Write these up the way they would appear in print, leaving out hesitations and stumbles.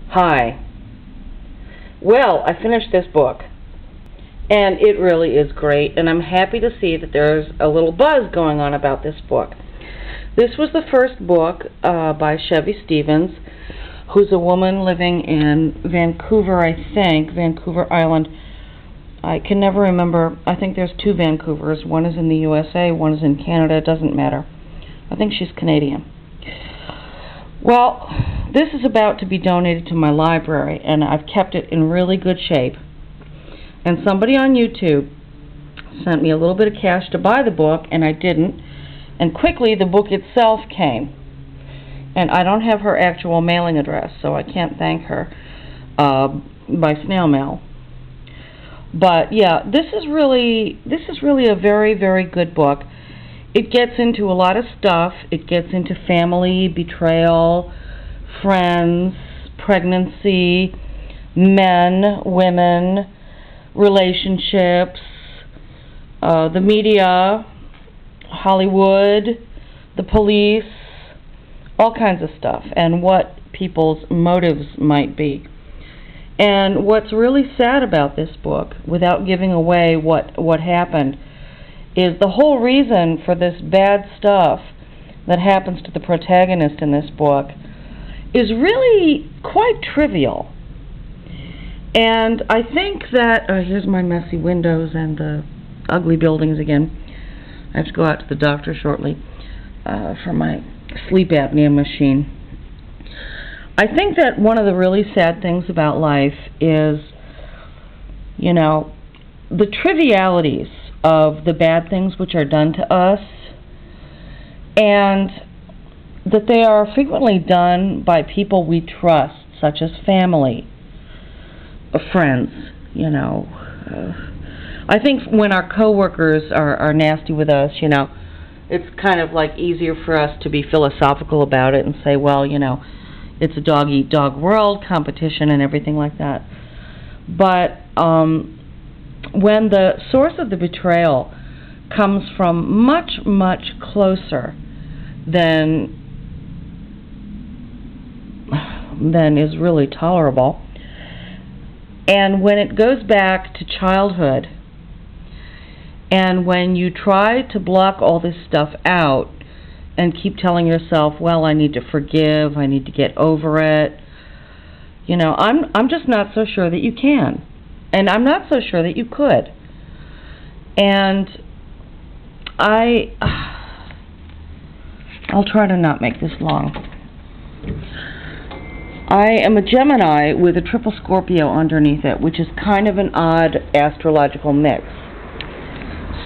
Hi. Well, I finished this book, and it really is great, and I'm happy to see that there's a little buzz going on about this book. This was the first book by Chevy Stevens, who's a woman living in Vancouver, I think, Vancouver Island. I can never remember. I think there's two Vancouvers. One is in the USA, one is in Canada. It doesn't matter. I think she's Canadian. Well, this is about to be donated to my library, and I've kept it in really good shape. And somebody on YouTube sent me a little bit of cash to buy the book, and I didn't. And quickly, the book itself came. And I don't have her actual mailing address, so I can't thank her by snail mail. But yeah, this is really a very, very good book. It gets into a lot of stuff. It gets into family, betrayal, friends, pregnancy, men, women, relationships, the media, Hollywood, the police, all kinds of stuff, and what people's motives might be. And what's really sad about this book, without giving away what happened, is the whole reason for this bad stuff that happens to the protagonist in this book is really quite trivial. And I think that, here's my messy windows and the ugly buildings again. I have to go out to the doctor shortly for my sleep apnea machine. I think that one of the really sad things about life is, you know, the trivialities of the bad things which are done to us, and that they are frequently done by people we trust, such as family, friends, you know. I think when our coworkers are nasty with us, you know, it's kind of like easier for us to be philosophical about it and say, well, you know, it's a dog-eat-dog world, competition and everything like that. But when the source of the betrayal comes from much, much closer than is really tolerable, and when it goes back to childhood, and when you try to block all this stuff out and keep telling yourself, well, I need to forgive, I need to get over it, you know, I'm just not so sure that you can. And I'm not so sure that you could. And I'll try to not make this long. I am a Gemini with a triple Scorpio underneath it, which is kind of an odd astrological mix.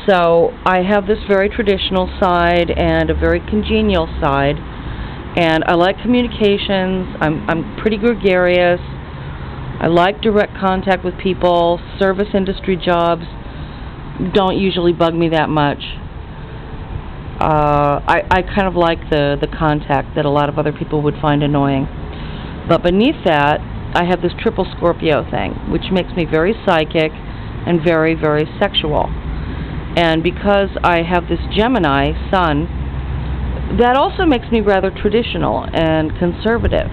So I have this very traditional side and a very congenial side, and I like communications. I'm pretty gregarious. I like direct contact with people. Service industry jobs don't usually bug me that much. I kind of like the contact that a lot of other people would find annoying. But beneath that, I have this triple Scorpio thing, which makes me very psychic and very, very sexual. And because I have this Gemini sun, that also makes me rather traditional and conservative.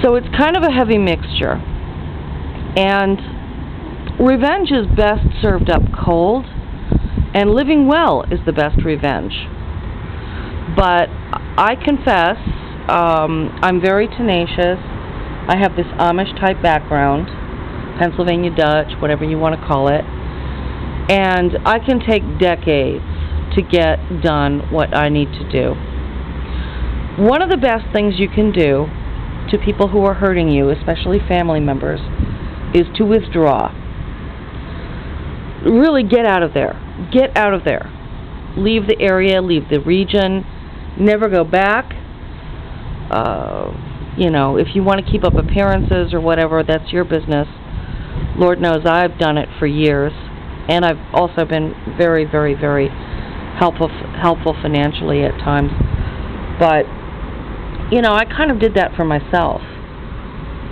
So it's kind of a heavy mixture. And revenge is best served up cold, and living well is the best revenge. But I confess, I'm very tenacious. I have this Amish-type background, Pennsylvania Dutch, whatever you want to call it. And I can take decades to get done what I need to do. One of the best things you can do to people who are hurting you, especially family members, is to withdraw. Really get out of there. Get out of there. Leave the area, leave the region, never go back. You know, if you want to keep up appearances or whatever, that's your business. Lord knows I've done it for years, and I've also been very, very, very helpful financially at times. But you know, I kind of did that for myself.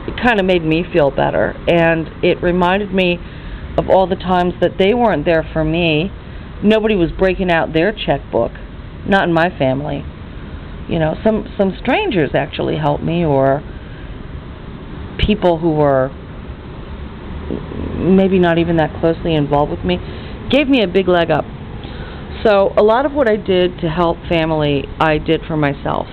It kind of made me feel better, and it reminded me of all the times that they weren't there for me. Nobody was breaking out their checkbook, not in my family. You know, some strangers actually helped me, or people who were maybe not even that closely involved with me, gave me a big leg up. So a lot of what I did to help family, I did for myself.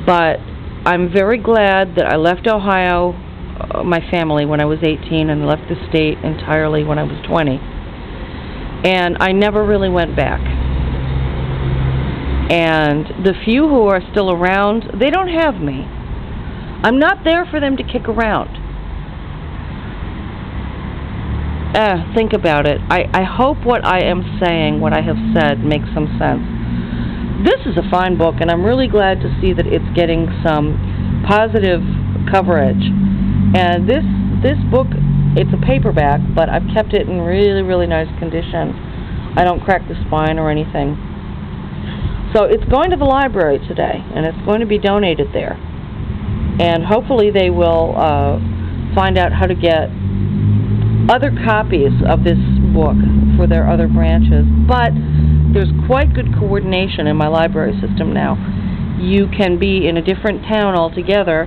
But I'm very glad that I left Ohio, my family, when I was 18, and left the state entirely when I was 20. And I never really went back. And the few who are still around, they don't have me. I'm not there for them to kick around. Think about it. I hope what I am saying, what I have said, makes some sense. This is a fine book, and I'm really glad to see that it's getting some positive coverage. And this book, it's a paperback, but I've kept it in really, really nice condition. I don't crack the spine or anything. So it's going to the library today, and it's going to be donated there. And hopefully they will find out how to get other copies of this book for their other branches. But there's quite good coordination in my library system now. You can be in a different town altogether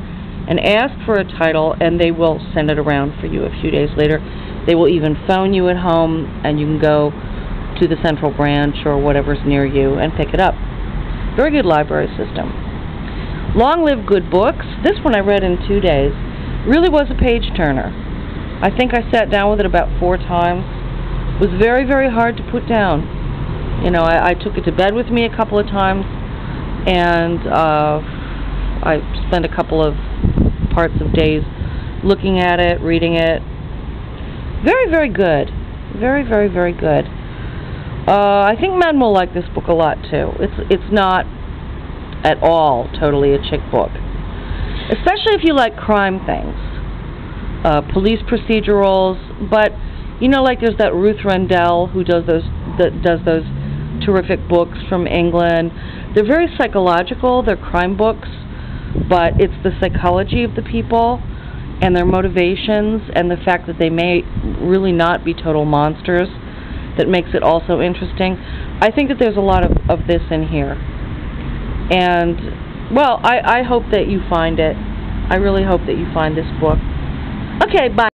and ask for a title, and they will send it around for you a few days later. They will even phone you at home, and you can go to the central branch or whatever's near you and pick it up. Very good library system. Long live good books. This one I read in 2 days. Really was a page turner. I think I sat down with it about 4 times. It was very, very hard to put down. You know, I took it to bed with me a couple of times, and I spent a couple of parts of days looking at it, reading it. Very, very good. Very, very, very good. I think men will like this book a lot, too. It's not at all totally a chick book. Especially if you like crime things. Police procedurals, but you know, like there's that Ruth Rendell who does those terrific books from England. They're very psychological. They're crime books, but it's the psychology of the people and their motivations and the fact that they may really not be total monsters that makes it also interesting. I think that there's a lot of this in here, and well, I hope that you find it. I really hope that you find this book. Okay, bye.